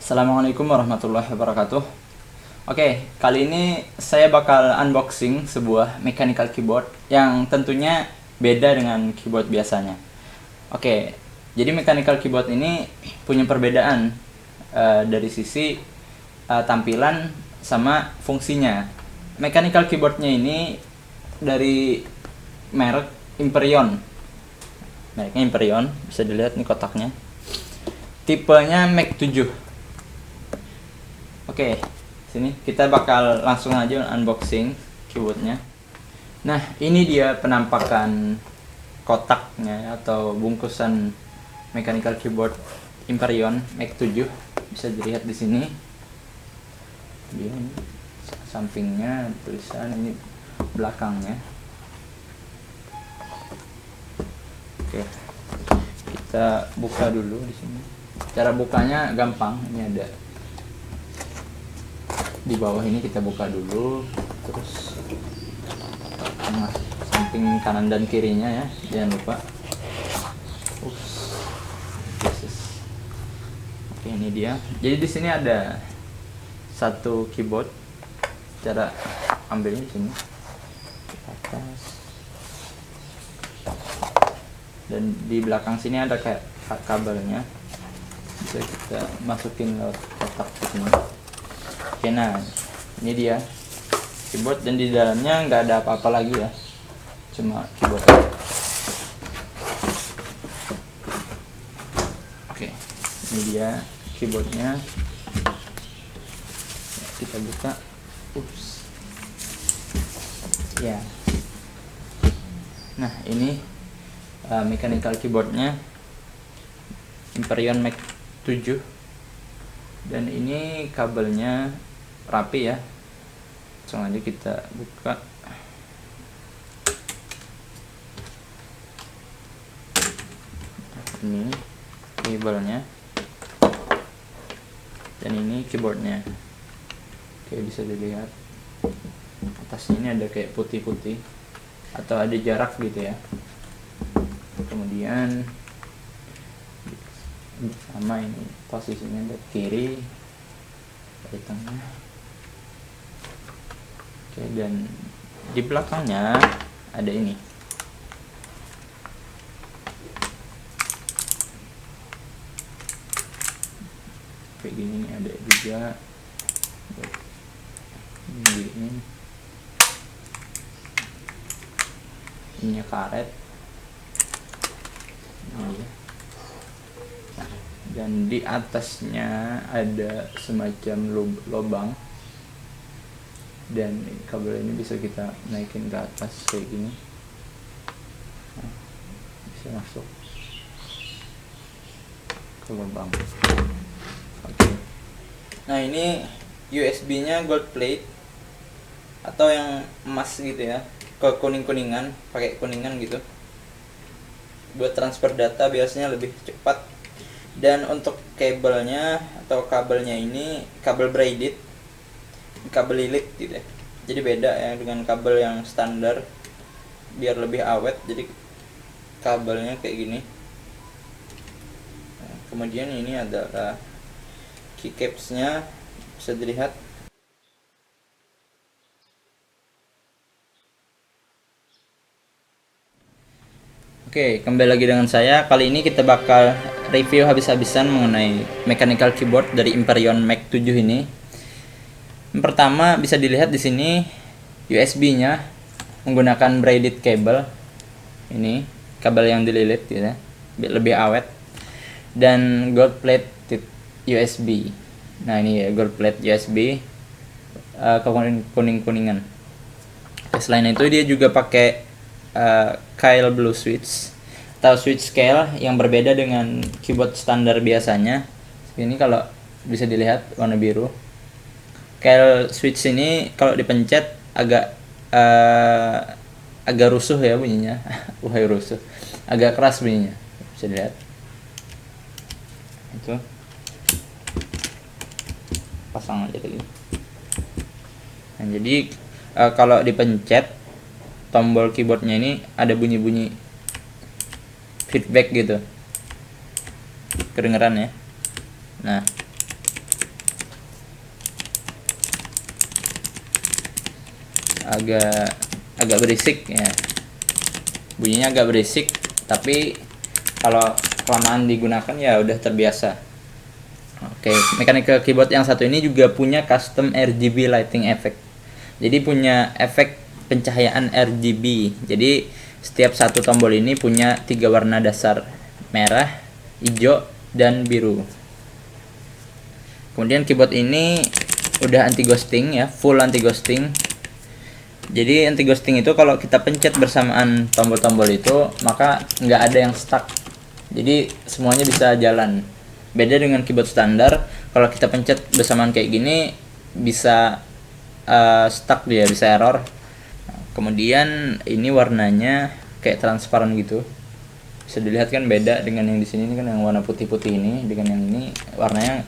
Assalamualaikum warahmatullahi wabarakatuh. Oke, kali ini saya bakal unboxing sebuah mechanical keyboard yang tentunya beda dengan keyboard biasanya. Oke, jadi mechanical keyboard ini punya perbedaan dari sisi tampilan sama fungsinya. Mechanical keyboardnya ini dari merek Imperion. Mereknya Imperion, bisa dilihat nih kotaknya. Tipenya Mac 7. Oke, sini kita bakal langsung aja unboxing keyboardnya. Nah, ini dia penampakan kotaknya atau bungkusan mechanical keyboard Imperion Mac 7. Bisa dilihat di sini. Dia ini sampingnya tulisan, ini belakangnya. Oke, kita buka dulu di sini. Cara bukanya gampang, ini ada di bawah ini, kita buka dulu, terus tengah, samping kanan dan kirinya ya, jangan lupa. Oke, ini dia. Jadi di sini ada satu keyboard. Cara ambilnya di sini ke atas, dan di belakang sini ada kayak kabelnya, bisa kita masukin lewat kotak di sini. Oke, nah ini dia keyboard, dan di dalamnya nggak ada apa-apa lagi ya, cuma keyboard. Oke, ini dia keyboardnya. Kita buka. Ya, nah ini mechanical keyboardnya Imperion Mac 7, dan ini kabelnya rapi ya. Langsung aja kita buka. Ini kabelnya, dan ini keyboardnya. Oke, bisa dilihat atasnya ini ada kayak putih-putih atau ada jarak gitu ya. Kemudian sama ini posisinya dari kiri, dari tengah. Oke, dan di belakangnya ada ini. Kayak gini nih, ada juga ini karet. Dan di atasnya ada semacam lubang, dan kabel ini bisa kita naikin ke atas kayak gini. Nah, bisa masuk ke lubang. Oke. Nah, ini USB-nya gold plate atau yang emas gitu ya, ke kuning-kuningan, pakai kuningan gitu. Buat transfer data biasanya lebih cepat. Dan untuk kabelnya atau kabelnya ini kabel braided, kabel lilit gitu ya. Jadi beda ya dengan kabel yang standar, biar lebih awet. Jadi kabelnya kayak gini. Nah, kemudian ini adalah keycaps-nya, bisa dilihat. Oke, kembali lagi dengan saya. Kali ini kita bakal review habis-habisan mengenai mechanical keyboard dari Imperion Mac 7 ini. Yang pertama, bisa dilihat di sini USB-nya menggunakan braided cable. Ini kabel yang dililit gitu ya, biar lebih awet. Dan gold plated USB. Nah, ini ya, gold plate USB kuning-kuningan. Selain itu dia juga pakai Keil Blue Switch atau switch scale yang berbeda dengan keyboard standar biasanya. Ini kalau bisa dilihat warna biru. Keil switch ini kalau dipencet agak rusuh ya bunyinya. Wahai rusuh. Agak keras bunyinya. Bisa dilihat. Itu. Pasang aja lagi. Nah, jadi kalau dipencet tombol keyboardnya ini ada bunyi-bunyi feedback gitu, kedengeran ya. Nah, agak berisik ya, bunyinya agak berisik, tapi kalau kelamaan digunakan ya udah terbiasa. Oke, mechanical keyboard yang satu ini juga punya custom RGB lighting effect. Jadi punya efek pencahayaan RGB. Jadi setiap satu tombol ini punya 3 warna dasar, merah, hijau, dan biru. Kemudian keyboard ini udah anti ghosting ya, full anti ghosting. Jadi anti ghosting itu kalau kita pencet bersamaan tombol-tombol itu, maka nggak ada yang stuck. Jadi semuanya bisa jalan. Beda dengan keyboard standar, kalau kita pencet bersamaan kayak gini bisa stuck, dia bisa error. Kemudian ini warnanya kayak transparan gitu, bisa dilihat kan beda dengan yang di sini. Ini kan yang warna putih-putih ini, dengan yang ini warnanya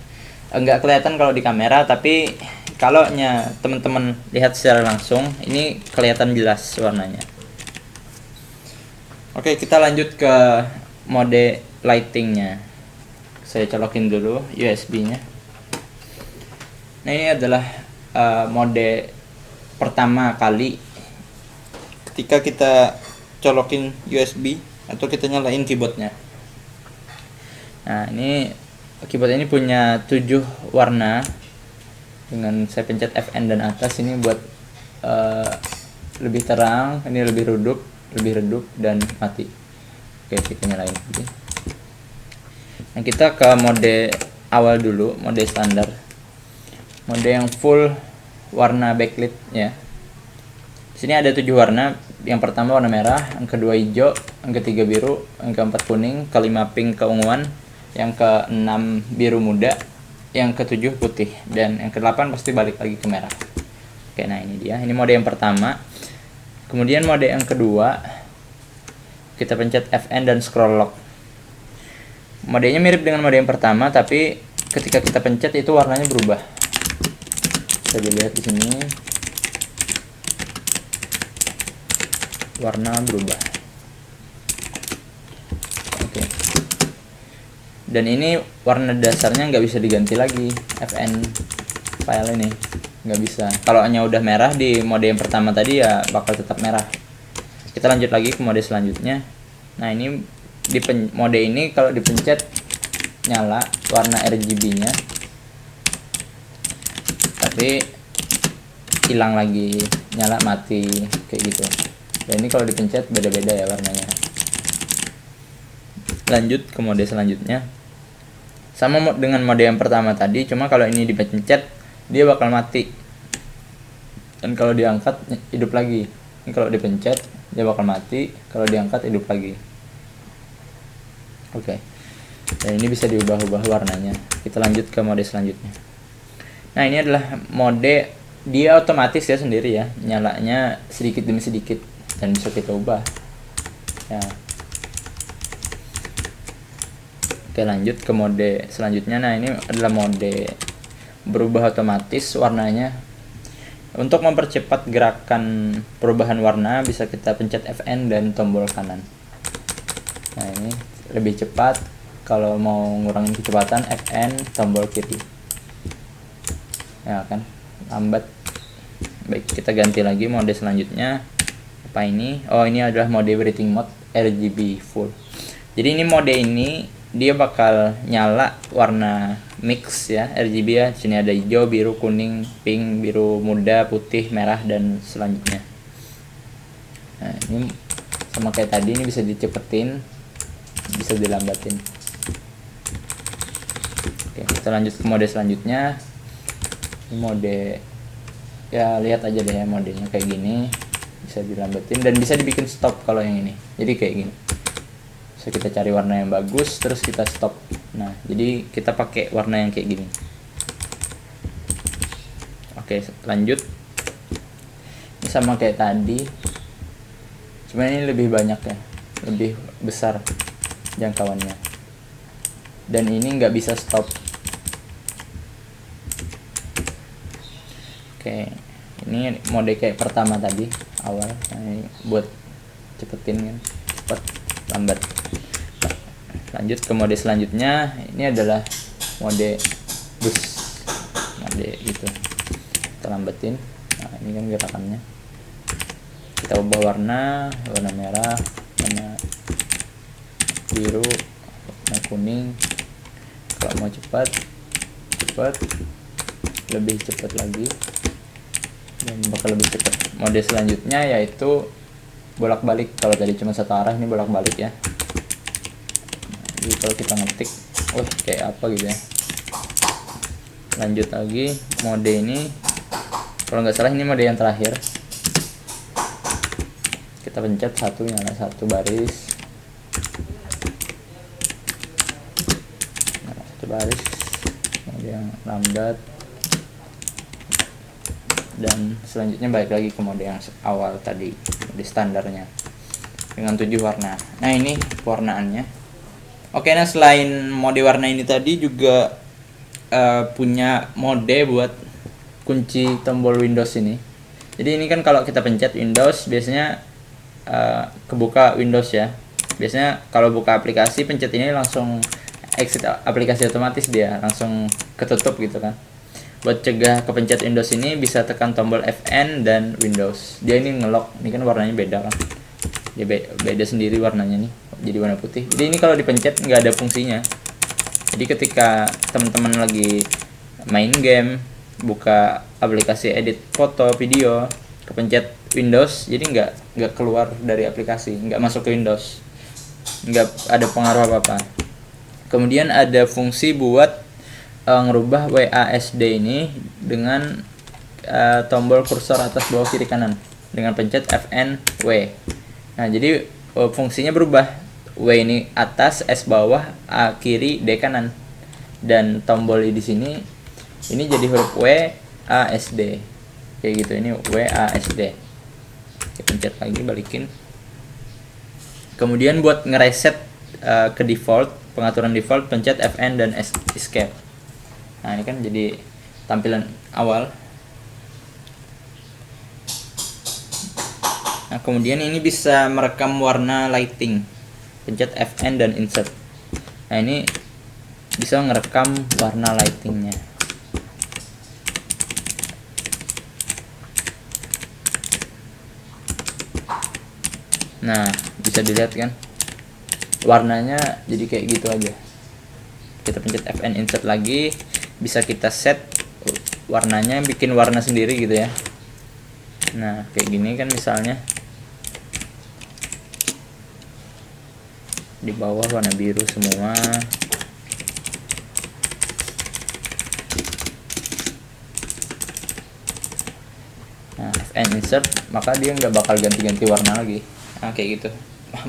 enggak kelihatan kalau di kamera, tapi kalau teman-teman lihat secara langsung ini kelihatan jelas warnanya. Oke, kita lanjut ke mode lightingnya. Saya colokin dulu USB-nya. Nah, ini adalah mode pertama kali ketika kita colokin USB atau kita nyalain keyboardnya. Nah, ini keyboard ini punya 7 warna. Dengan saya pencet FN dan atas ini buat lebih terang, ini lebih redup dan mati. Oke, kita nyalain lagi. Nah, kita ke mode awal dulu, mode standar. Mode yang full warna backlit ya. Di sini ada 7 warna. Yang pertama warna merah, yang kedua hijau, yang ketiga biru, yang keempat kuning, kelima pink keunguan, yang keenam biru muda, yang ketujuh putih, dan yang kedelapan pasti balik lagi ke merah. Oke, nah ini dia. Ini mode yang pertama. Kemudian mode yang kedua, kita pencet FN dan scroll lock. Modenya mirip dengan mode yang pertama, tapi ketika kita pencet itu warnanya berubah. Bisa dilihat di sini. Warna berubah. Oke. Dan ini warna dasarnya nggak bisa diganti lagi. FN file ini nggak bisa. Kalau hanya udah merah di mode yang pertama tadi ya bakal tetap merah. Kita lanjut lagi ke mode selanjutnya. Nah, ini di mode ini kalau dipencet nyala warna RGB-nya, tapi hilang lagi, nyala mati kayak gitu. Dan ini kalau dipencet beda-beda ya warnanya. Lanjut ke mode selanjutnya. Sama dengan mode yang pertama tadi, cuma kalau ini dipencet dia bakal mati. Dan kalau diangkat hidup lagi. Ini kalau dipencet dia bakal mati, kalau diangkat hidup lagi. Oke. Dan ini bisa diubah-ubah warnanya. Kita lanjut ke mode selanjutnya. Nah, ini adalah mode dia otomatis ya sendiri ya, nyalanya sedikit demi sedikit dan bisa kita ubah. Ya. Oke, lanjut ke mode selanjutnya. Nah, ini adalah mode berubah otomatis warnanya. Untuk mempercepat gerakan perubahan warna bisa kita pencet FN dan tombol kanan. Nah, ini lebih cepat. Kalau mau ngurangin kecepatan, FN tombol kiri. Ya kan, lambat. Baik, kita ganti lagi mode selanjutnya. Apa ini? Oh, ini adalah mode breathing mode RGB full. Jadi ini mode ini dia bakal nyala warna mix ya, RGB ya. Di sini ada hijau, biru, kuning, pink, biru muda, putih, merah, dan selanjutnya. Nah, ini sama kayak tadi, ini bisa dicepetin, bisa dilambatin. Oke, kita lanjut ke mode selanjutnya. Ini mode, ya lihat aja deh ya, modenya kayak gini, bisa dilambatin dan bisa dibikin stop kalau yang ini. Jadi kayak gini. So, kita cari warna yang bagus, terus kita stop. Nah, jadi kita pakai warna yang kayak gini. Oke, lanjut. Ini sama kayak tadi, cuma ini lebih banyak ya, lebih besar jangkauannya. Dan ini nggak bisa stop. Oke, ini mode kayak pertama tadi awal. Nah, ini buat cepetin kan, cepet, lambat. Lanjut ke mode selanjutnya. Ini adalah mode bus, mode gitu, kita lambatin. Nah, ini kan gerakannya. Kita ubah warna merah, warna biru, warna kuning. Kalau mau cepat lebih cepat lagi, dan bakal lebih cepat. Mode selanjutnya yaitu bolak-balik. Kalau tadi cuma satu arah, ini bolak-balik ya. Jadi kalau kita ngetik kayak apa gitu ya. Lanjut lagi, mode ini kalau nggak salah ini mode yang terakhir. Kita pencet satu, nyala satu baris, mode yang lambat, dan selanjutnya balik lagi ke mode yang awal tadi, mode standarnya dengan 7 warna. Nah, ini pewarnaannya. Oke, nah selain mode warna ini tadi juga punya mode buat kunci tombol Windows ini. Jadi ini kan kalau kita pencet Windows biasanya kebuka Windows ya. Biasanya kalau buka aplikasi pencet ini langsung exit aplikasi otomatis, dia langsung ketutup gitu kan. Buat cegah kepencet Windows ini bisa tekan tombol Fn dan Windows. Dia ini ngelock, ini kan warnanya beda kan. Dia beda sendiri warnanya nih, jadi warna putih. Jadi ini kalau dipencet nggak ada fungsinya. Jadi ketika teman-teman lagi main game, buka aplikasi edit foto, video, kepencet Windows, jadi nggak keluar dari aplikasi, nggak masuk ke Windows, nggak ada pengaruh apa-apa. Kemudian ada fungsi buat ngerubah WASD ini dengan tombol kursor atas bawah kiri kanan dengan pencet Fn W. Nah, jadi fungsinya berubah. W ini atas, S bawah, A kiri, D kanan. Dan tombol di sini ini jadi huruf W A S D. Kayak gitu, ini W A S D. Kita pencet lagi, balikin. Kemudian buat ngereset ke default, pengaturan default, pencet Fn dan escape. Nah, ini kan jadi tampilan awal. Nah, kemudian ini bisa merekam warna lighting. Pencet Fn dan insert. Nah, ini bisa ngerekam warna lightingnya. Nah, bisa dilihat kan warnanya jadi kayak gitu aja. Kita pencet Fn insert lagi, bisa kita set warnanya, bikin warna sendiri gitu ya. Nah, kayak gini kan misalnya di bawah warna biru semua. Nah, Fn insert, maka dia nggak bakal ganti-ganti warna lagi. Nah, kayak gitu.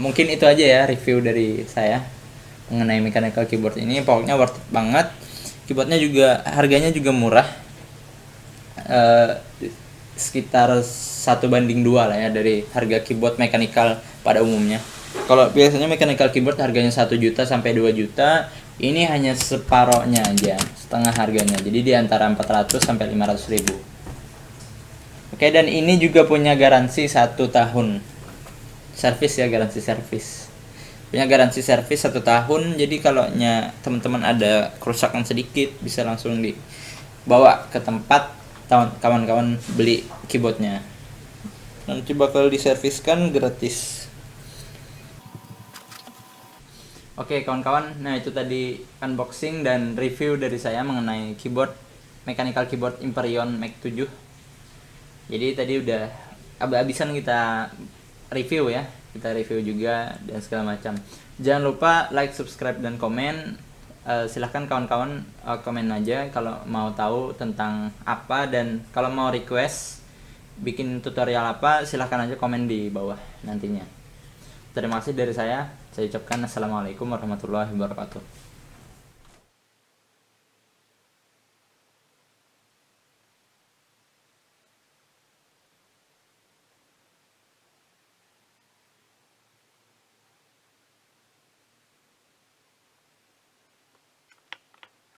Mungkin itu aja ya review dari saya mengenai mechanical keyboard ini. Pokoknya worth it banget. Keyboardnya juga harganya juga murah, sekitar 1:2 lah ya dari harga keyboard mechanical pada umumnya. Kalau biasanya mechanical keyboard harganya 1 juta sampai 2 juta, ini hanya separohnya aja, setengah harganya. Jadi di antara 400 sampai 500 ribu. Oke, dan ini juga punya garansi 1 tahun. Servis ya, garansi servis. Punya garansi servis 1 tahun. Jadi kalau teman-teman ada kerusakan sedikit, bisa langsung dibawa ke tempat kawan-kawan beli keyboardnya. Nanti bakal diserviskan gratis. Oke kawan-kawan, nah itu tadi unboxing dan review dari saya mengenai keyboard mechanical keyboard Imperion Mac 7. Jadi tadi udah habis-habisan kita review ya, kita review juga dan segala macam. Jangan lupa like, subscribe, dan komen. Silahkan kawan-kawan komen aja kalau mau tahu tentang apa, dan kalau mau request bikin tutorial apa, silahkan aja komen di bawah nantinya. Terima kasih dari saya ucapkan assalamualaikum warahmatullahi wabarakatuh.